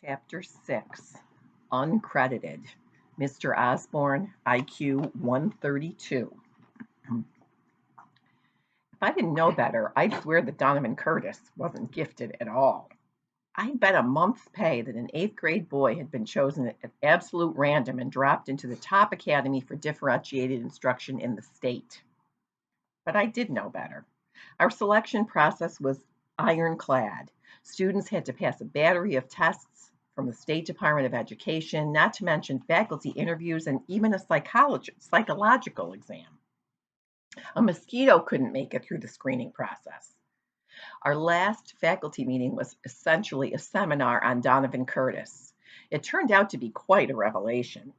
Chapter 6, Uncredited. Mr. Osborne, IQ 132. If I didn't know better, I'd swear that Donovan Curtis wasn't gifted at all. I'd bet a month's pay that an eighth grade boy had been chosen at absolute random and dropped into the top academy for differentiated instruction in the state. But I did know better. Our selection process was ironclad. Students had to pass a battery of tests from the State Department of Education, not to mention faculty interviews and even a psychological exam. A mosquito couldn't make it through the screening process. Our last faculty meeting was essentially a seminar on Donovan Curtis. It turned out to be quite a revelation.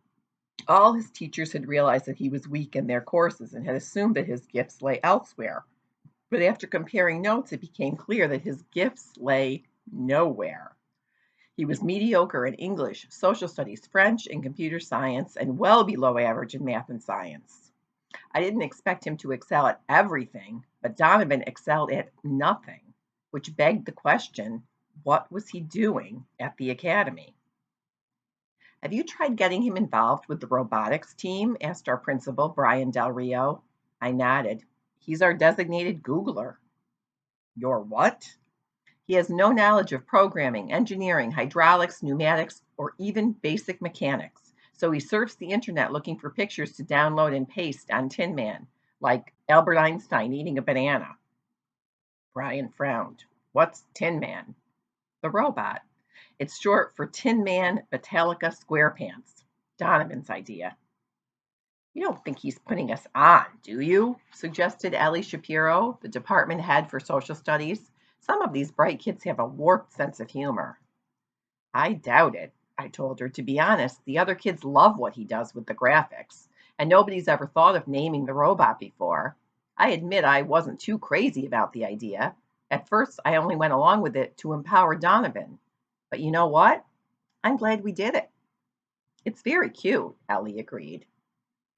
All his teachers had realized that he was weak in their courses and had assumed that his gifts lay elsewhere. But after comparing notes, it became clear that his gifts lay nowhere. He was mediocre in English, social studies, French, and computer science, and well below average in math and science. I didn't expect him to excel at everything, but Donovan excelled at nothing, which begged the question, what was he doing at the academy? Have you tried getting him involved with the robotics team? Asked our principal, Brian Del Rio. I nodded. He's our designated Googler. Your what? He has no knowledge of programming, engineering, hydraulics, pneumatics, or even basic mechanics. So he surfs the internet looking for pictures to download and paste on Tin Man, like Albert Einstein eating a banana. Brian frowned. What's Tin Man? The robot. It's short for Tin Man Metallica SquarePants. Donovan's idea. You don't think he's putting us on, do you? Suggested Ellie Shapiro, the department head for social studies. Some of these bright kids have a warped sense of humor. I doubt it, I told her. To be honest, the other kids love what he does with the graphics, and nobody's ever thought of naming the robot before. I admit I wasn't too crazy about the idea. At first, I only went along with it to empower Donovan. But you know what? I'm glad we did it. It's very cute, Ellie agreed.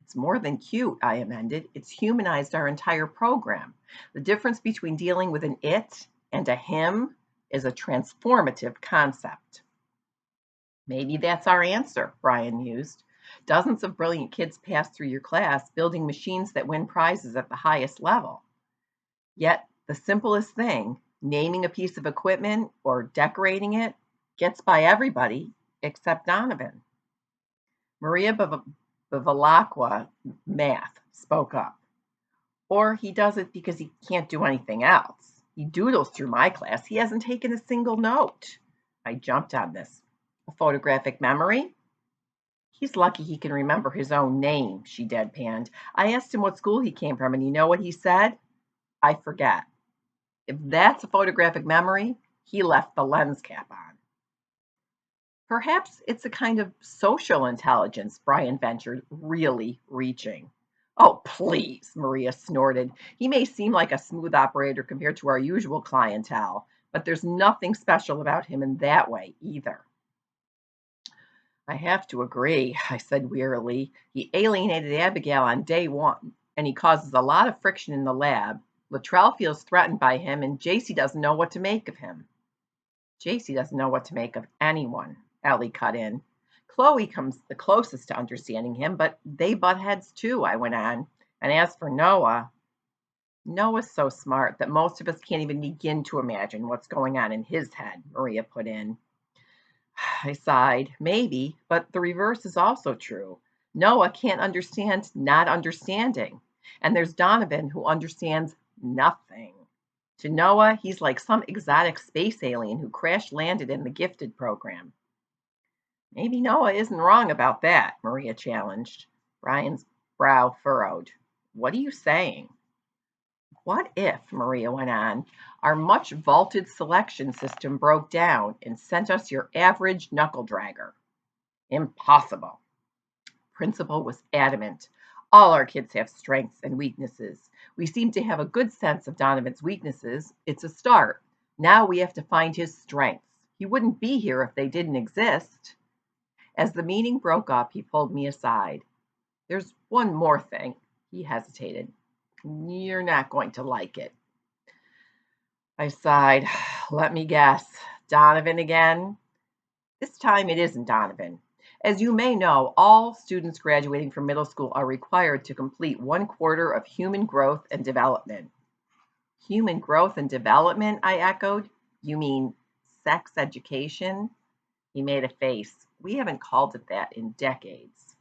It's more than cute, I amended. It's humanized our entire program. The difference between dealing with an it and a him is a transformative concept. Maybe that's our answer, Brian mused. Dozens of brilliant kids pass through your class building machines that win prizes at the highest level. Yet, the simplest thing, naming a piece of equipment or decorating it, gets by everybody except Donovan. Maria Bevilacqua, math, spoke up. Or he does it because he can't do anything else. He doodles through my class. He hasn't taken a single note. I jumped on this. A photographic memory? He's lucky he can remember his own name, she deadpanned. I asked him what school he came from, and you know what he said? I forget. If that's a photographic memory, he left the lens cap on. Perhaps it's a kind of social intelligence, Brian ventured, really reaching. Oh, please, Maria snorted. He may seem like a smooth operator compared to our usual clientele, but there's nothing special about him in that way either. I have to agree, I said wearily. He alienated Abigail on day one, and he causes a lot of friction in the lab. Luttrell feels threatened by him, and JC doesn't know what to make of him. JC doesn't know what to make of anyone, Ellie cut in. Chloe comes the closest to understanding him, but they butt heads too, I went on. And as for Noah's so smart that most of us can't even begin to imagine what's going on in his head, Maria put in. I sighed. Maybe, but the reverse is also true. Noah can't understand not understanding. And there's Donovan who understands nothing. To Noah, he's like some exotic space alien who crash landed in the gifted program. Maybe Noah isn't wrong about that, Maria challenged. Brian's brow furrowed. What are you saying? What if, Maria went on, our much vaulted selection system broke down and sent us your average knuckle dragger? Impossible. Principal was adamant. All our kids have strengths and weaknesses. We seem to have a good sense of Donovan's weaknesses. It's a start. Now we have to find his strengths. He wouldn't be here if they didn't exist. As the meeting broke up, he pulled me aside. There's one more thing. He hesitated. You're not going to like it. I sighed. Let me guess. Donovan again? This time it isn't, Donovan. As you may know, all students graduating from middle school are required to complete 1/4 of human growth and development. Human growth and development, I echoed. You mean sex education? He made a face. We haven't called it that in decades.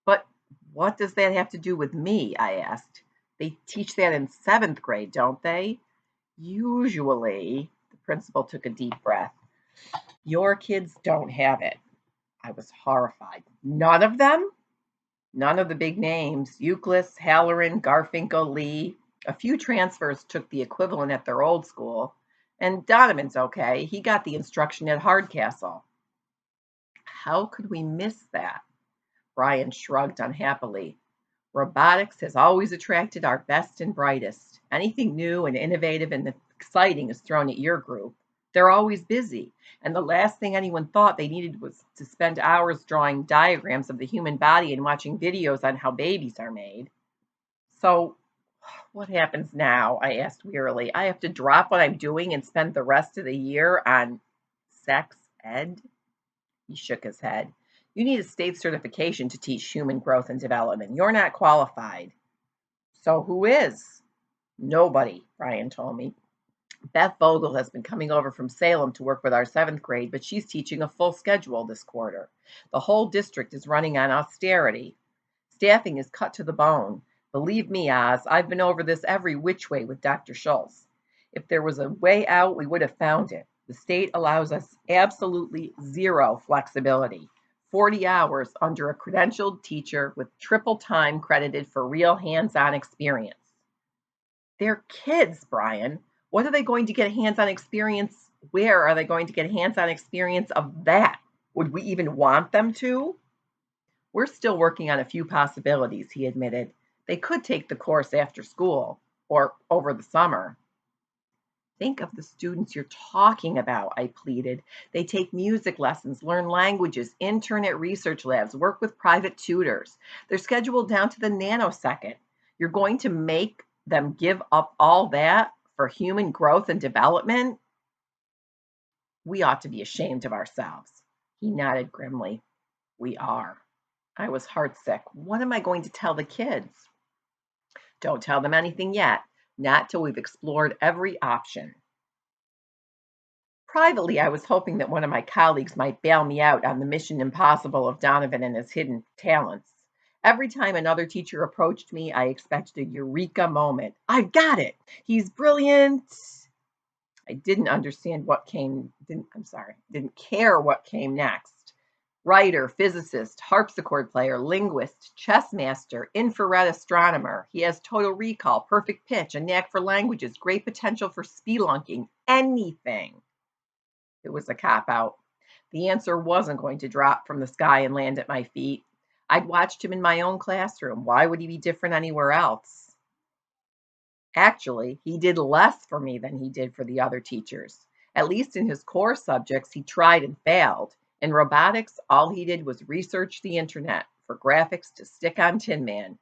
But what does that have to do with me? I asked. They teach that in 7th grade, don't they? Usually, the principal took a deep breath. Your kids don't have it. I was horrified. None of them? None of the big names. Euclid, Halloran, Garfinkel, Lee. A few transfers took the equivalent at their old school. And Donovan's okay. He got the instruction at Hardcastle. How could we miss that? Brian shrugged unhappily. Robotics has always attracted our best and brightest. Anything new and innovative and exciting is thrown at your group. They're always busy, and the last thing anyone thought they needed was to spend hours drawing diagrams of the human body and watching videos on how babies are made. So, what happens now? I asked wearily. I have to drop what I'm doing and spend the rest of the year on sex ed? He shook his head. You need a state certification to teach human growth and development. You're not qualified. So who is? Nobody, Brian told me. Beth Vogel has been coming over from Salem to work with our 7th grade, but she's teaching a full schedule this quarter. The whole district is running on austerity. Staffing is cut to the bone. Believe me, Oz, I've been over this every which way with Dr. Schultz. If there was a way out, we would have found it. The state allows us absolutely zero flexibility. 40 hours under a credentialed teacher with triple time credited for real hands-on experience. They're kids, Brian. What are they going to get hands-on experience? Where are they going to get hands-on experience of that? Would we even want them to? We're still working on a few possibilities, he admitted. They could take the course after school or over the summer. Think of the students you're talking about, I pleaded. They take music lessons, learn languages, intern at research labs, work with private tutors. They're scheduled down to the nanosecond. You're going to make them give up all that for human growth and development? We ought to be ashamed of ourselves. He nodded grimly. We are. I was heartsick. What am I going to tell the kids? Don't tell them anything yet, not till we've explored every option. Privately, I was hoping that one of my colleagues might bail me out on the mission impossible of Donovan and his hidden talents. Every time another teacher approached me, I expected a eureka moment. I've got it. He's brilliant. I didn't care what came next. Writer, physicist, harpsichord player, linguist, chess master, infrared astronomer. He has total recall, perfect pitch, a knack for languages, great potential for spelunking, anything. It was a cop out. The answer wasn't going to drop from the sky and land at my feet. I'd watched him in my own classroom. Why would he be different anywhere else? Actually, he did less for me than he did for the other teachers. At least in his core subjects, he tried and failed. In robotics, all he did was research the internet for graphics to stick on Tin Man.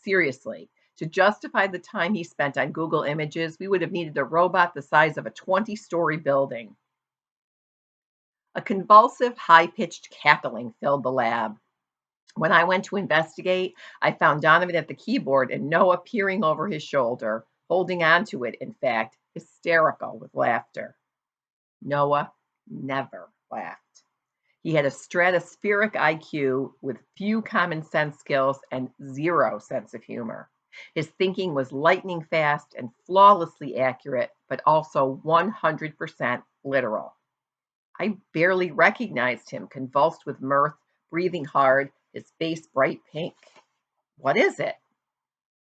Seriously, to justify the time he spent on Google Images, we would have needed a robot the size of a 20-story building. A convulsive, high-pitched cackling filled the lab. When I went to investigate, I found Donovan at the keyboard and Noah peering over his shoulder, holding on to it, in fact, hysterical with laughter. Noah never laughed. He had a stratospheric IQ with few common sense skills and zero sense of humor. His thinking was lightning fast and flawlessly accurate, but also 100% literal. I barely recognized him, convulsed with mirth, breathing hard, his face bright pink. What is it?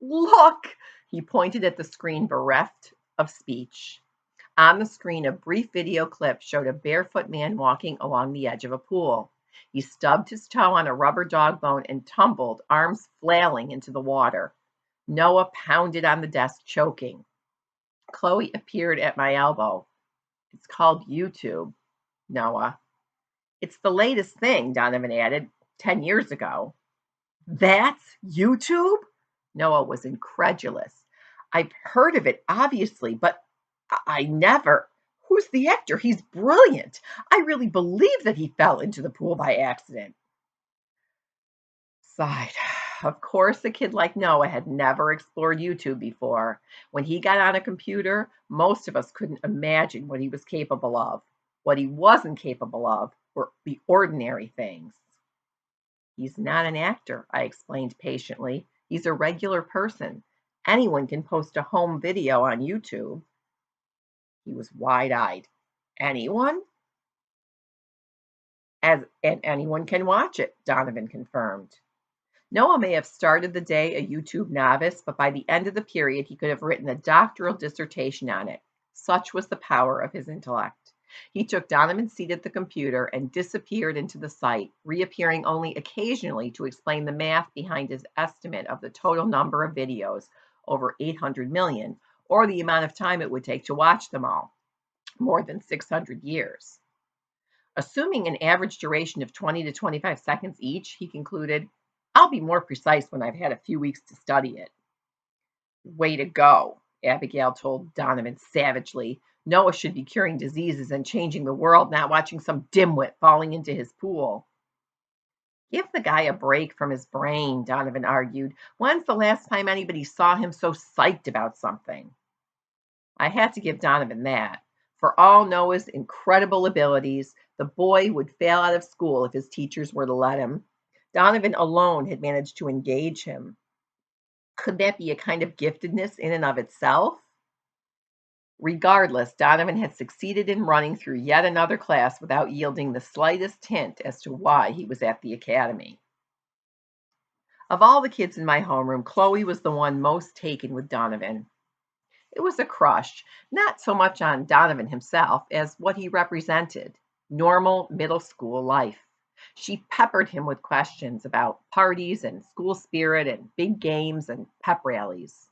Look! He pointed at the screen, bereft of speech. On the screen, a brief video clip showed a barefoot man walking along the edge of a pool. He stubbed his toe on a rubber dog bone and tumbled, arms flailing, into the water. Noah pounded on the desk, choking. Chloe appeared at my elbow. It's called YouTube, Noah. It's the latest thing, Donovan added, 10 years ago. That's YouTube? Noah was incredulous. I've heard of it, obviously, but I never. Who's the actor? He's brilliant. I really believe that he fell into the pool by accident. Sighed. Of course, a kid like Noah had never explored YouTube before. When he got on a computer, most of us couldn't imagine what he was capable of. What he wasn't capable of were the ordinary things. He's not an actor, I explained patiently. He's a regular person. Anyone can post a home video on YouTube. He was wide-eyed. Anyone? And anyone can watch it, Donovan confirmed. Noah may have started the day a YouTube novice, but by the end of the period, he could have written a doctoral dissertation on it. Such was the power of his intellect. He took Donovan's seat at the computer and disappeared into the site, reappearing only occasionally to explain the math behind his estimate of the total number of videos, over 800 million, or the amount of time it would take to watch them all, more than 600 years. Assuming an average duration of 20 to 25 seconds each, he concluded, I'll be more precise when I've had a few weeks to study it. Way to go, Abigail told Donovan savagely. Noah should be curing diseases and changing the world, not watching some dimwit falling into his pool. Give the guy a break from his brain, Donovan argued. When's the last time anybody saw him so psyched about something? I had to give Donovan that. For all Noah's incredible abilities, the boy would fail out of school if his teachers were to let him. Donovan alone had managed to engage him. Could that be a kind of giftedness in and of itself? Regardless, Donovan had succeeded in running through yet another class without yielding the slightest hint as to why he was at the academy. Of all the kids in my homeroom, Chloe was the one most taken with Donovan. It was a crush, not so much on Donovan himself as what he represented, normal middle school life. She peppered him with questions about parties and school spirit and big games and pep rallies.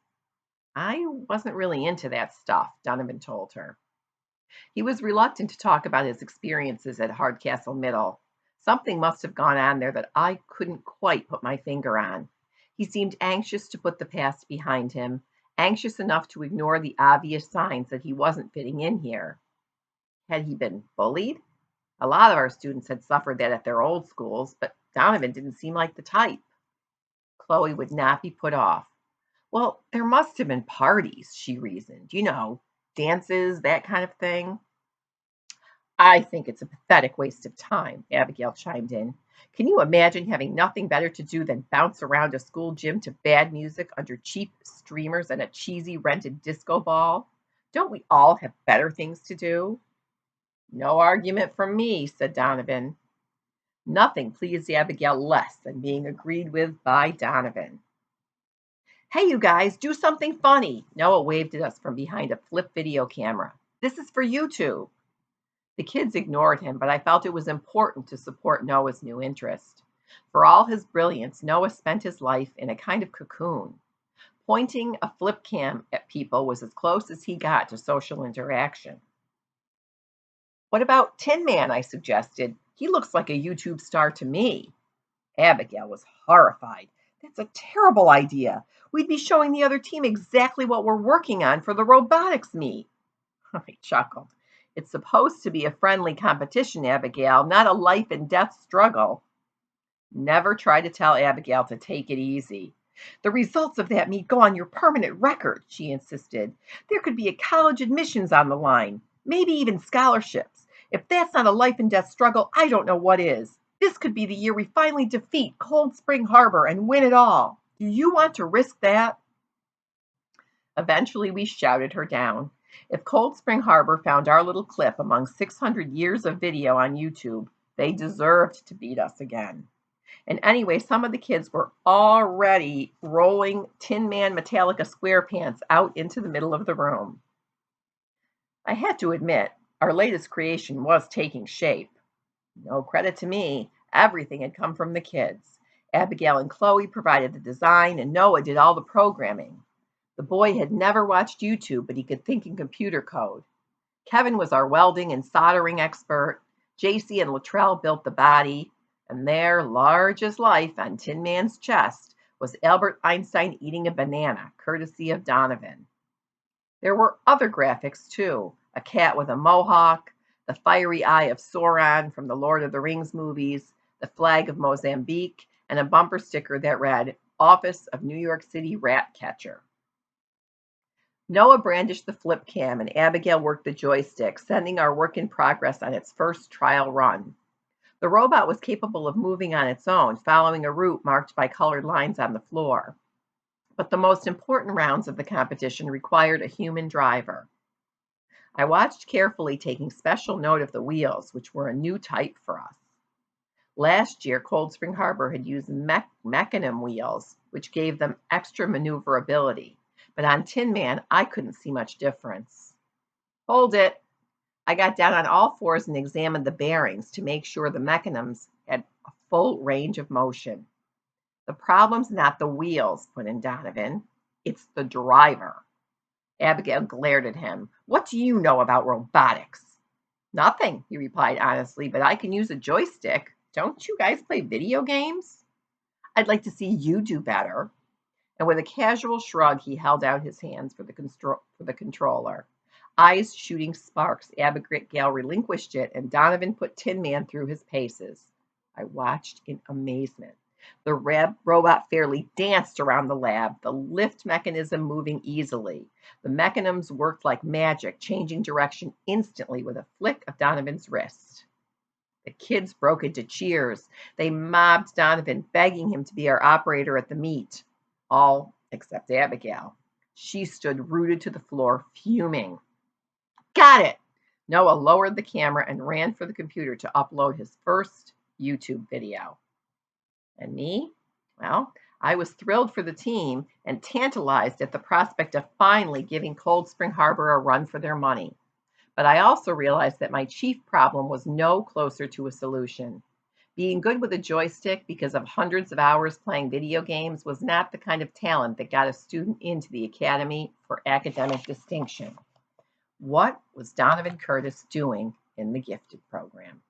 I wasn't really into that stuff, Donovan told her. He was reluctant to talk about his experiences at Hardcastle Middle. Something must have gone on there that I couldn't quite put my finger on. He seemed anxious to put the past behind him, anxious enough to ignore the obvious signs that he wasn't fitting in here. Had he been bullied? A lot of our students had suffered that at their old schools, but Donovan didn't seem like the type. Chloe would not be put off. Well, there must have been parties, she reasoned. Dances, that kind of thing. I think it's a pathetic waste of time, Abigail chimed in. Can you imagine having nothing better to do than bounce around a school gym to bad music under cheap streamers and a cheesy rented disco ball? Don't we all have better things to do? No argument from me, said Donovan. Nothing pleased Abigail less than being agreed with by Donovan. Hey, you guys, do something funny. Noah waved at us from behind a flip video camera. This is for YouTube. The kids ignored him, but I felt it was important to support Noah's new interest. For all his brilliance, Noah spent his life in a kind of cocoon. Pointing a flip cam at people was as close as he got to social interaction. What about Tin Man? I suggested. He looks like a YouTube star to me. Abigail was horrified. That's a terrible idea. We'd be showing the other team exactly what we're working on for the robotics meet. I chuckled. It's supposed to be a friendly competition, Abigail, not a life and death struggle. Never try to tell Abigail to take it easy. The results of that meet go on your permanent record, she insisted. There could be a college admissions on the line, maybe even scholarships. If that's not a life and death struggle, I don't know what is. This could be the year we finally defeat Cold Spring Harbor and win it all. Do you want to risk that? Eventually, we shouted her down. If Cold Spring Harbor found our little clip among 600 years of video on YouTube, they deserved to beat us again. And anyway, some of the kids were already rolling Tin Man Metallica SquarePants out into the middle of the room. I had to admit, our latest creation was taking shape. No credit to me. Everything had come from the kids. Abigail and Chloe provided the design, and Noah did all the programming. The boy had never watched YouTube, but he could think in computer code. Kevin was our welding and soldering expert. JC and Latrell built the body. And there, large as life on Tin Man's chest, was Albert Einstein eating a banana, courtesy of Donovan. There were other graphics, too. a cat with a mohawk, the fiery eye of Sauron from the Lord of the Rings movies, the flag of Mozambique, and a bumper sticker that read, Office of New York City Rat Catcher. Noah brandished the flip cam and Abigail worked the joystick, sending our work in progress on its first trial run. The robot was capable of moving on its own, following a route marked by colored lines on the floor. But the most important rounds of the competition required a human driver. I watched carefully, taking special note of the wheels, which were a new type for us. Last year, Cold Spring Harbor had used mechanism wheels, which gave them extra maneuverability. But on Tin Man, I couldn't see much difference. Hold it. I got down on all fours and examined the bearings to make sure the mechanisms had a full range of motion. The problem's not the wheels, put in Donovan. It's the driver. Abigail glared at him. What do you know about robotics? Nothing, he replied honestly, but I can use a joystick. Don't you guys play video games? I'd like to see you do better. And with a casual shrug, he held out his hands for the controller. Eyes shooting sparks, Abigail relinquished it, and Donovan put Tin Man through his paces. I watched in amazement. The robot fairly danced around the lab, the lift mechanism moving easily. The mechanisms worked like magic, changing direction instantly with a flick of Donovan's wrist. The kids broke into cheers. They mobbed Donovan, begging him to be our operator at the meet. All except Abigail. She stood rooted to the floor, fuming. Got it! Noah lowered the camera and ran for the computer to upload his first YouTube video. And me? Well, I was thrilled for the team and tantalized at the prospect of finally giving Cold Spring Harbor a run for their money. But I also realized that my chief problem was no closer to a solution. Being good with a joystick because of hundreds of hours playing video games was not the kind of talent that got a student into the Academy for Academic Distinction. What was Donovan Curtis doing in the gifted program?